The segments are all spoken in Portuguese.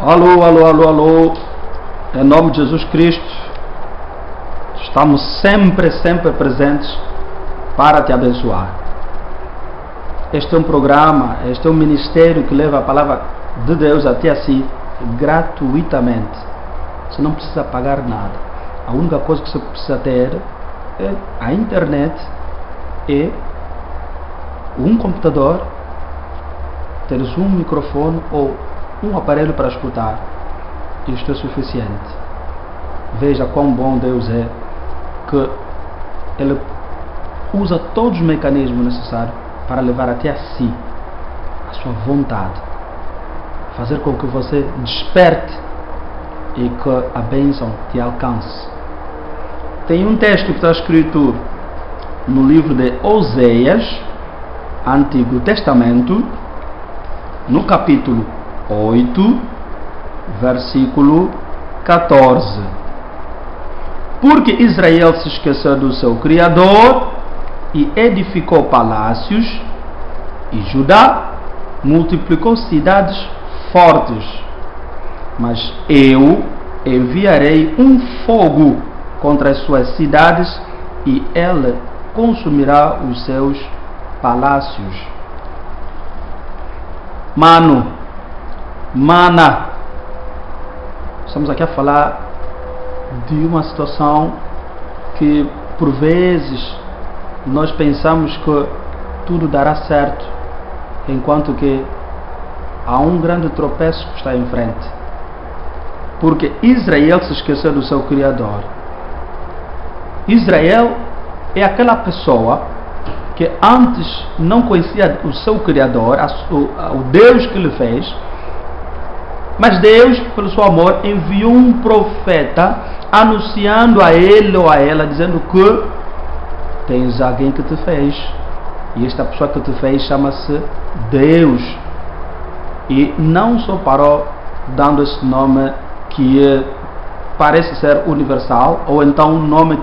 Alô, alô, alô, alô. Em nome de Jesus Cristo, estamos sempre presentes para te abençoar. Este é um programa, este é um ministério que leva a palavra de Deus até a si gratuitamente. Você não precisa pagar nada. A única coisa que você precisa ter é a internet e um computador, teres um microfone ou um aparelho para escutar. Isto é suficiente. Veja quão bom Deus é, que Ele usa todos os mecanismos necessários para levar até a si a sua vontade, fazer com que você desperte e que a bênção te alcance. Tem um texto que está escrito no livro de Oséias, Antigo Testamento, no capítulo 8, versículo 14. Porque Israel se esqueceu do seu Criador e edificou palácios, e Judá multiplicou cidades fortes. Mas eu enviarei um fogo contra as suas cidades e ele consumirá os seus palácios. Mana, estamos aqui a falar de uma situação que por vezes nós pensamos que tudo dará certo, enquanto que há um grande tropeço que está em frente. Porque Israel se esqueceu do seu Criador. Israel é aquela pessoa que antes não conhecia o seu Criador, o Deus que lhe fez, mas Deus, pelo seu amor, enviou um profeta anunciando a ele ou a ela, dizendo que tens alguém que te fez, e esta pessoa que te fez chama-se Deus. E não só parou dando esse nome que parece ser universal, ou então um nome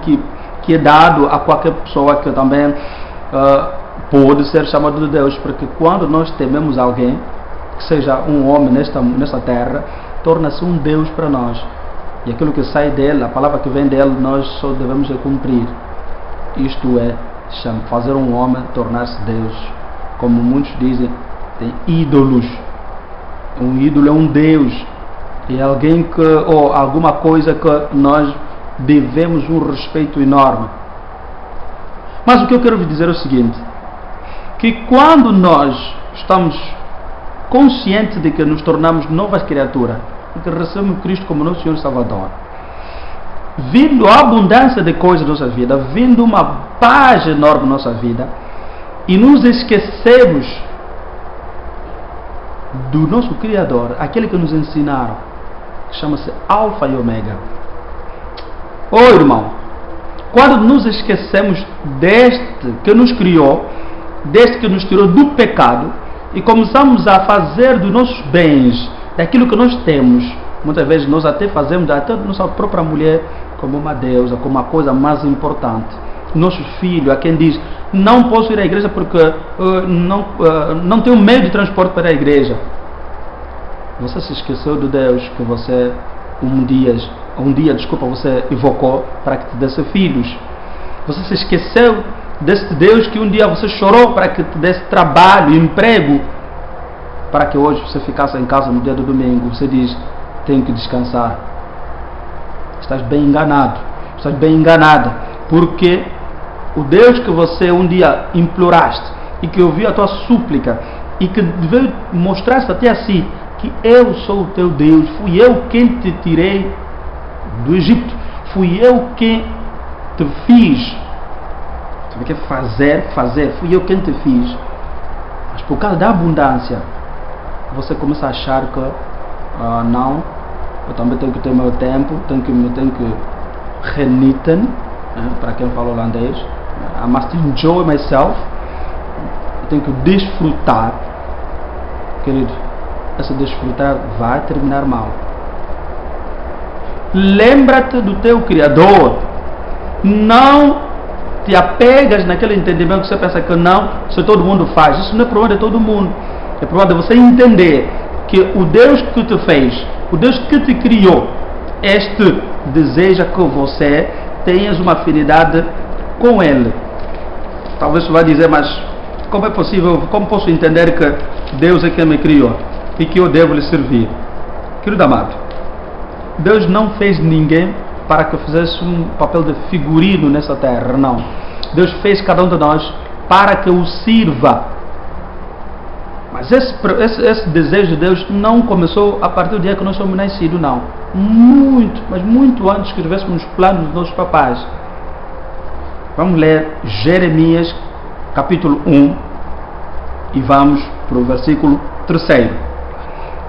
que é dado a qualquer pessoa que também pode ser chamado de Deus, porque quando nós tememos alguém, que seja um homem nesta terra, torna-se um Deus para nós, e aquilo que sai dele, a palavra que vem dele, nós só devemos cumprir. Isto é, fazer um homem tornar-se Deus. Como muitos dizem, tem ídolos. Um ídolo é um Deus, é alguém ou alguma coisa que nós devemos um respeito enorme. Mas o que eu quero vos dizer é o seguinte, que quando nós estamos conscientes de que nos tornamos novas criaturas, e que recebemos Cristo como nosso Senhor e Salvador, vindo a abundância de coisas na nossa vida, vindo uma paz enorme na nossa vida, e nos esquecemos do nosso Criador, aquele que nos ensinaram, que chama-se Alfa e Ômega. Irmão, quando nos esquecemos deste que nos criou, deste que nos tirou do pecado, e começamos a fazer dos nossos bens, daquilo que nós temos, muitas vezes nós até fazemos até nossa própria mulher como uma deusa, como uma coisa mais importante. Nosso filho, a quem diz, não posso ir à igreja porque não tenho meio de transporte para a igreja. Você se esqueceu do Deus que você um dia você evocou para que te desse filhos. Você se esqueceu desse Deus que um dia você chorou para que te desse trabalho, emprego, para que hoje você ficasse em casa no dia do domingo. Você diz, tenho que descansar. Estás bem enganado, estás bem enganada, porque o Deus que você um dia imploraste e que ouviu a tua súplica e que veio mostrar-se até a si que eu sou o teu Deus, fui eu quem te tirei do Egito, fui eu quem te fiz. Você quer fazer, fui eu quem te fiz. Mas por causa da abundância, você começa a achar que não, eu também tenho que ter meu tempo, tenho que genieten, para quem fala holandês, I must enjoy myself, eu tenho que desfrutar. Querido, esse desfrutar vai terminar mal. Lembra-te do teu Criador. Não te apegas naquele entendimento que você pensa que não, se todo mundo faz. Isso não é problema de todo mundo. É problema de você entender que o Deus que te fez o Deus que te criou, este deseja que você tenhas uma afinidade com Ele. Talvez você vá dizer, mas como é possível, como posso entender que Deus é quem me criou e que eu devo lhe servir? Querido amado, Deus não fez ninguém para que fizesse um papel de figurino nessa terra, não. Deus fez cada um de nós para que o sirva. Mas esse desejo de Deus não começou a partir do dia que nós somos nascidos, não. Muito, mas muito antes que estivéssemos nos planos dos nossos papais. Vamos ler Jeremias capítulo 1 e vamos para o versículo 3.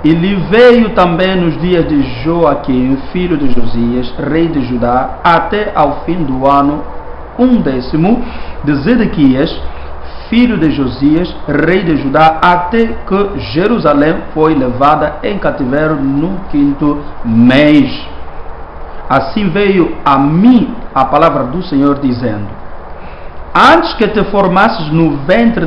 E lhe veio também nos dias de Joaquim, filho de Josias, rei de Judá, até ao fim do ano 11º de Zedequias, filho de Josias, rei de Judá, até que Jerusalém foi levada em cativeiro no 5º mês. Assim veio a mim a palavra do Senhor, dizendo: antes que te formasses no ventre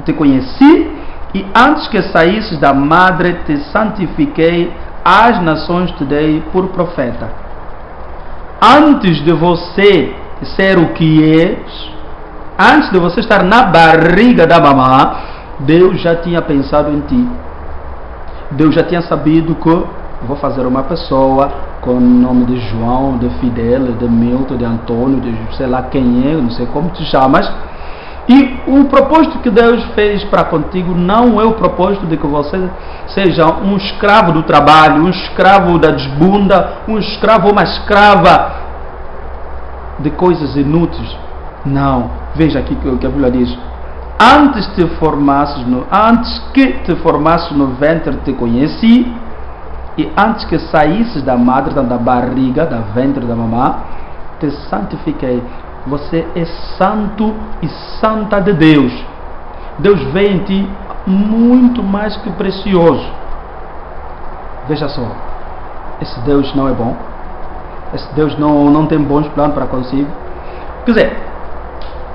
te conheci, e antes que saísses da madre te santifiquei, às nações te dei por profeta. Antes de você ser o que és, antes de você estar na barriga da mamã, Deus já tinha pensado em ti. Deus já tinha sabido que vou fazer uma pessoa com o nome de João, de Fidel, de Milton, de Antônio, de sei lá quem é, não sei como te chamas. E o propósito que Deus fez para contigo não é o propósito de que você seja um escravo do trabalho, um escravo da desbunda, um escravo ou uma escrava de coisas inúteis. Não. Veja aqui o que a Bíblia diz. Antes que te formasses no ventre te conheci, e antes que saísses da madre, da barriga, da ventre da mamã, te santifiquei. Você é santo e santa de Deus. Deus vê em ti muito mais que precioso. Veja só, esse Deus não é bom? Esse Deus não tem bons planos para consigo? Quer dizer,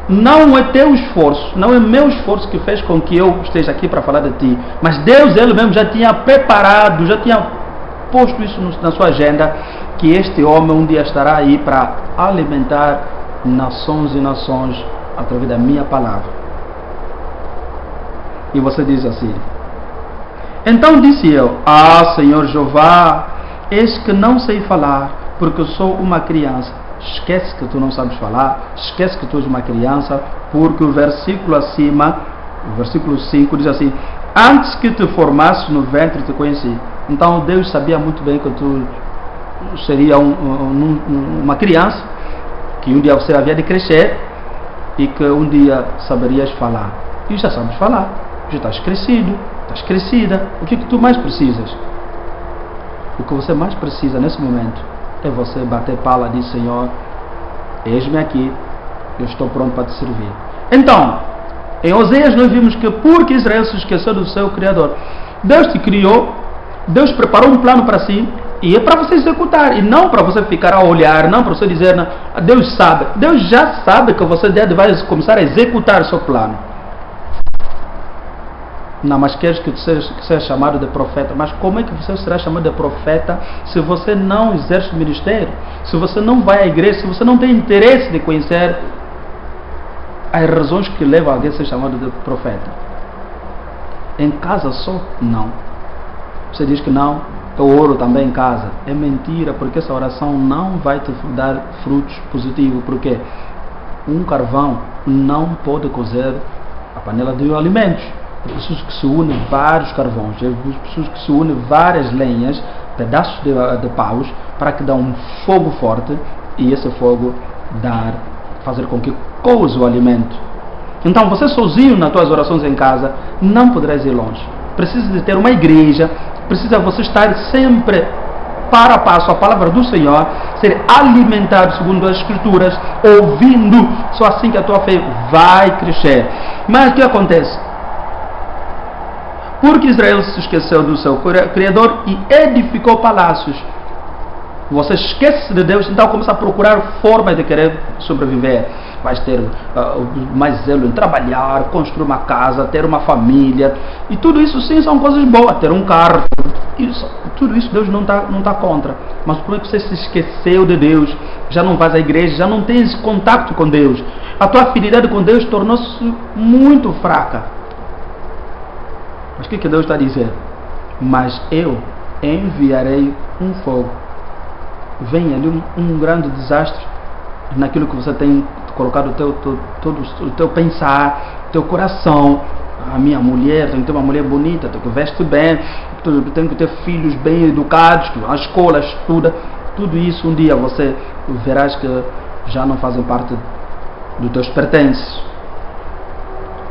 não é teu esforço, não é meu esforço que fez com que eu esteja aqui para falar de ti, mas Deus, Ele mesmo já tinha preparado, já tinha posto isso na sua agenda, que este homem um dia estará aí para alimentar nações e nações através da minha palavra. E você diz assim: então disse eu: ah, Senhor Jeová, eis que não sei falar, porque sou uma criança. Esquece que tu não sabes falar, esquece que tu és uma criança, porque o versículo acima, o versículo 5 diz assim: antes que te formasses no ventre te conheci. Então Deus sabia muito bem que tu seria uma criança, que um dia você havia de crescer e que um dia saberias falar. E já sabes falar, já estás crescido, estás crescida. O que tu mais precisas? O que você mais precisa nesse momento é você bater palma e dizer: Senhor, eis-me aqui, eu estou pronto para te servir. Então, em Oséias nós vimos que porque Israel se esqueceu do seu Criador, Deus te criou, Deus preparou um plano para si, e é para você executar, e não para você ficar a olhar, não para você dizer: não, Deus sabe. Deus já sabe que você vai começar a executar o seu plano. Não, mas queres que seja chamado de profeta? Mas como é que você será chamado de profeta se você não exerce o ministério? Se você não vai à igreja, se você não tem interesse de conhecer as razões que levam alguém a ser chamado de profeta? Em casa só? Não. Você diz que não, eu oro também em casa. É mentira, porque essa oração não vai te dar frutos positivos. Porque um carvão não pode cozer a panela de alimentos. É preciso que se une vários carvões, é preciso que se une várias lenhas, pedaços de paus, para que dê um fogo forte e esse fogo fazer com que coze o alimento. Então você sozinho nas tuas orações em casa não poderás ir longe. Precisa de ter uma igreja, precisa você estar sempre para a passo a palavra do Senhor, ser alimentado segundo as Escrituras, ouvindo. Só assim que a tua fé vai crescer. Mas o que acontece? Porque Israel se esqueceu do seu Criador e edificou palácios. Você esquece de Deus, então começa a procurar formas de querer sobreviver. Vais ter mais zelo em trabalhar, construir uma casa, ter uma família. E tudo isso sim são coisas boas. Ter um carro. Tudo isso Deus não tá contra. Mas o problema é que você se esqueceu de Deus. Já não vais à igreja, já não tens contato com Deus. A tua afinidade com Deus tornou-se muito fraca. Mas o que Deus está a dizer? Mas eu enviarei um fogo. Vem ali um grande desastre naquilo que você tem colocado o teu pensar, teu coração. A minha mulher, tem que ter uma mulher bonita, tem que vestir bem, tem que ter filhos bem educados, a escola estuda. Tudo isso um dia você verás que já não fazem parte dos teus pertences.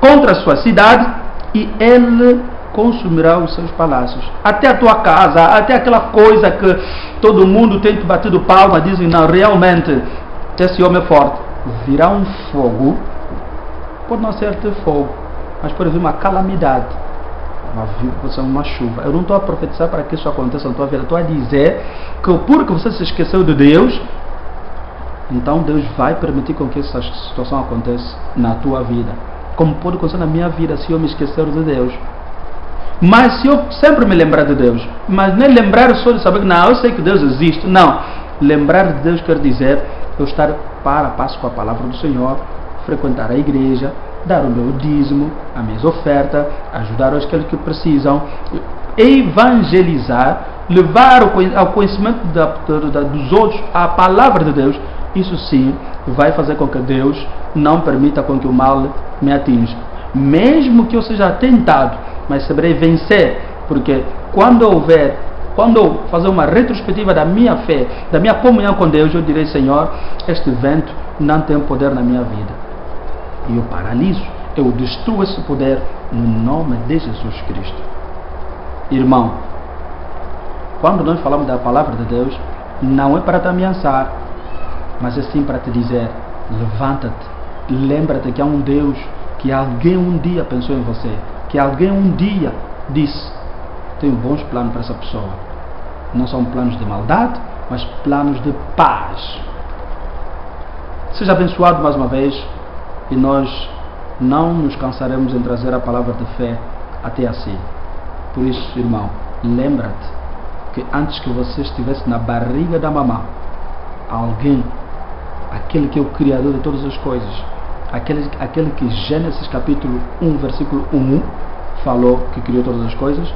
Contra a sua cidade, e ele consumirá os seus palácios. Até a tua casa, até aquela coisa que todo mundo tem te batido palma, dizem, não, realmente, esse homem é forte. Virá um fogo, pode não ser de fogo, mas pode vir uma calamidade, pode ser uma chuva. Eu não estou a profetizar para que isso aconteça na tua vida, estou a dizer que porque você se esqueceu de Deus, então Deus vai permitir com que essa situação aconteça na tua vida. Como pode acontecer na minha vida se eu me esquecer de Deus. Mas se eu sempre me lembrar de Deus, mas nem lembrar só de saber que não, eu sei que Deus existe. Não, lembrar de Deus quer dizer eu estar para a passo com a palavra do Senhor, frequentar a igreja, dar o meu dízimo, as minhas ofertas, ajudar aqueles que precisam, evangelizar, levar ao conhecimento dos outros a palavra de Deus. Isso sim vai fazer com que Deus não permita com que o mal me atinja. Mesmo que eu seja tentado, mas saberei vencer, porque quando eu fazer uma retrospectiva da minha fé, da minha comunhão com Deus, eu direi, Senhor, este vento não tem poder na minha vida. E eu paraliso, eu destruo esse poder no nome de Jesus Cristo. Irmão, quando nós falamos da palavra de Deus, não é para te ameaçar, mas é sim para te dizer, levanta-te, lembra-te que há um Deus, que alguém um dia pensou em você, que alguém um dia disse, tenho bons planos para essa pessoa. Não são planos de maldade, mas planos de paz. Seja abençoado mais uma vez, e nós não nos cansaremos em trazer a palavra de fé até a si. Por isso, irmão, lembra-te que antes que você estivesse na barriga da mamã, alguém, aquele que é o Criador de todas as coisas, aquele que Gênesis capítulo 1, versículo 1 falou que criou todas as coisas,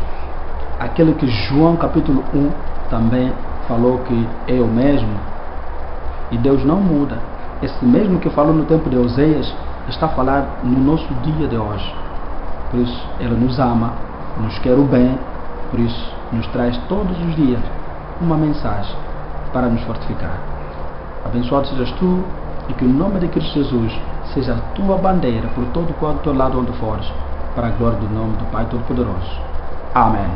aquele que João capítulo 1 também falou que é o mesmo. E Deus não muda. Esse mesmo que falou no tempo de Oseias está a falar no nosso dia de hoje. Por isso Ele nos ama, nos quer o bem, por isso nos traz todos os dias uma mensagem para nos fortificar. Abençoado sejas tu, e que o nome de Cristo Jesus seja a tua bandeira por todo quanto lado onde fores, para a glória do nome do Pai Todo-Poderoso. Amém.